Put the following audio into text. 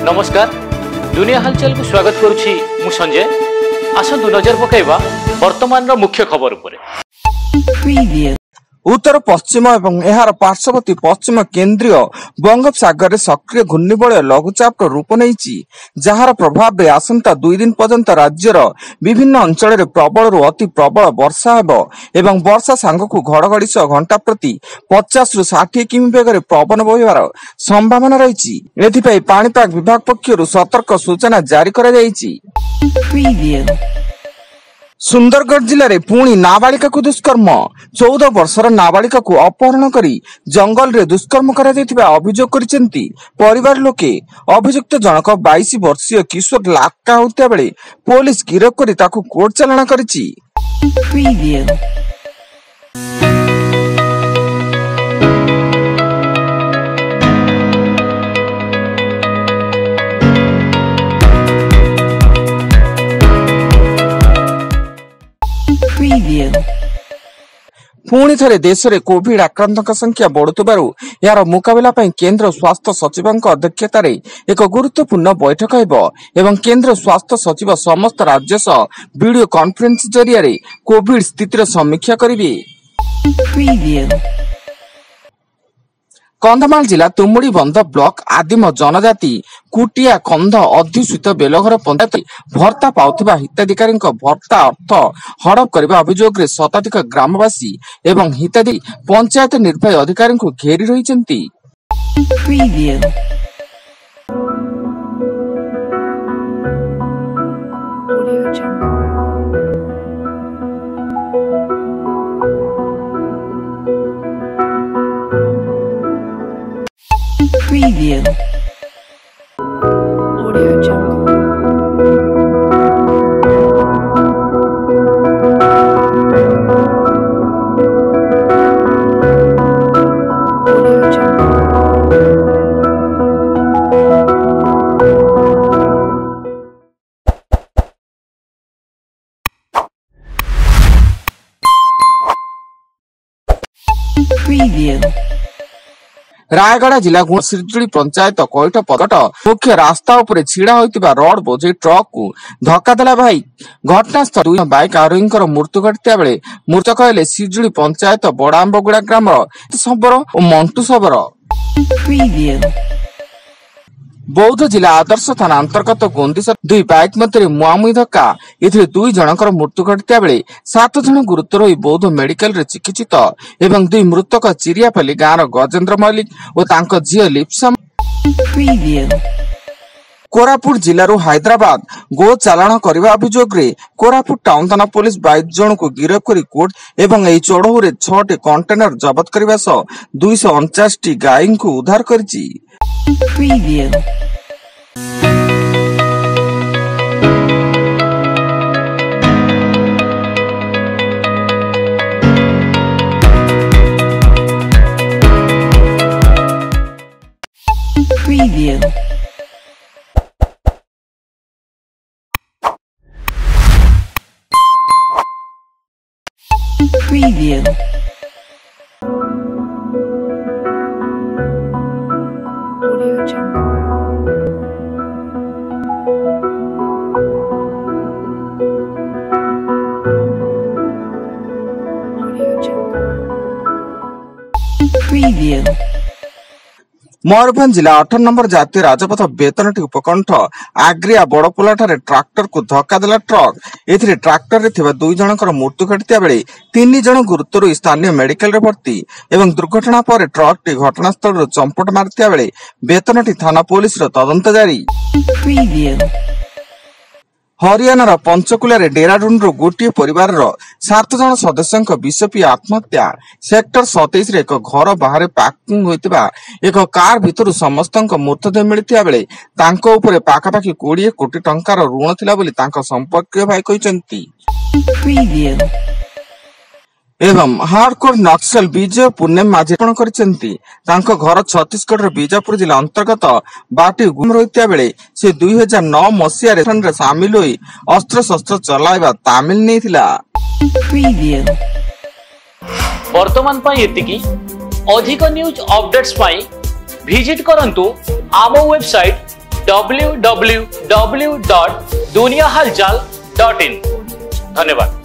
नमस्कार दुनिया हलचल को स्वागत करुछि मु संजय। आसंतु नजर पकाइबा वर्तमान रो मुख्य खबर उपरे। उत्तर पश्चिम एवं एहार पार्श्ववर्ती पश्चिम केंद्रीय बंगोपसागर रे सक्रिय घूर्णिबलय लघुचाप रूप नहीं जार प्रभाव रे आसंता 2 दिन पर्यंत राज्यर विभिन्न अंचल रे प्रबल रु अति प्रबल वर्षा हेबो एवं वर्षा सांगकु घड़घड़ी सह घंटा प्रति 50 रु 60 किमी बेगर पवन बहिबार संभावना रही। एथिपई पाणीपाग विभाग पक्षरु सतर्क सूचना जारी करा जायछि। सुंदरगढ़ जिले में पुणी नाबालिका को दुष्कर्म 14 वर्षर नाबालिका को अपहरण करी जंगल रे दुष्कर्म करा जायतिबा अभियोग करिसेंती परिवार लोके। अभियुक्त जनक 22 वर्षीय किशोर लाका होता बेले पुलिस गिरफ्त करी ताकू कोर्ट चालाण करिछि। पुणी थे देश में कोविड आक्रांतक संख्या बढ़ुथिबारु यार मुकाबला पई केंद्र स्वास्थ्य सचिवଙ୍କ अध्यक्षतार एक गुरुत्वपूर्ण बैठक हेबो एवं केंद्र स्वास्थ्य सचिव समस्त राज्य सह वीडियो कॉन्फ्रेंस जरिया कोविड स्थितिर समीक्षा करिवे। कंधमाल जिला तुमुड़ी बंध ब्लॉक आदिम जनजाति कुटिया कंध अध्युषित बेलघर पंचायत भर्ता पाउथिबा हिताधिकारी भर्ता अर्थ हड़प करने अभियोग रे शताधिक ग्रामवासी एवं हिताधिकारी पंचायत निर्वाही अधिकारी को घेरी रही। रायगढ़ जिला सिरजुली पंचायत कोइठ पदट मुख्य रास्ता उपरे छिड़ा होइतिबा रोड बोझे ट्रक को धक्का देला बाइक घटनास्थल 2 बाइक आरोहींकर मृत्यु घटिता बेले मृतक हेले सिरजुली पंचायत बड़ांबगुड़ा ग्राम सबर और मंटू सबर। बौद्ध जिला आदर्श थाना अंतर्गत गोंदीसर 2 बाइक मध्य मुहामुही धक्का एथिरे 2 जनकर मृत्यु घटिता बेले 7 जन गुरुतर होई बौद्ध मेडिकल रे चिकित्सित एवं 2 मृतक चिरियापल्ली गाँव गजेंद्र मल्लिक और तांको झियो लिप्सा। कोरापुट जिल्लारू हैदराबाद गो चालाण करने अभियोग रे कोरापुट टाउन थाना पुलिस 22 जन को गिरफ्त करी कोर्ट एवं एई चढ़ऊ रे 6 कंटेनर जबत करने सह 249 गाय को उद्धार करिछि। मयूरभंज जिला 8 नंबर जातीय राजपथ बेतनटी उपकंठ आग्रिया बड़पोला ट्राक्टर को धक्का देला ट्रक एथिरे ट्राक्टर रे थिबा 2 जनकर मृत्यु घटिता बेले 3 जन गुरुतर स्थानीय मेडिकल रे भर्ती एवं दुर्घटना पर ट्रक टी घटनास्थल रो चंपट मारतिया बेले बेतनटी थाना पुलिस रो तदंत जारी। हरियाणार पंचकुला डेराडून गोटे परिवार 7 जन सदस्यों विषपी आत्महत्या सेक्टर 27 रे एक घर बाहर पार्किंग होइतिबा एक कार भितर समस्त मृतदेह मिलता बेले तांको उपरे पाखापाखि 20 कोटी टंकार ऋण थिला बोली तांको संपर्कीय भाई कहिसंती। एवं हार्डकोर नक्सल विजय पूर्णिम माझी घर छत्तीसगढ़ बीजापुर जिला अंतर्गत बाटी गुम रही बेले से 2009 मसीह सामिल होई अस्त्र शस्त्र चलाइबा तामिल नहीं थिला। वर्तमान अधिक न्यूज अपडेट्स विजिट करंतु आम वेबसाइट www.duniahalchal.in। धन्यवाद।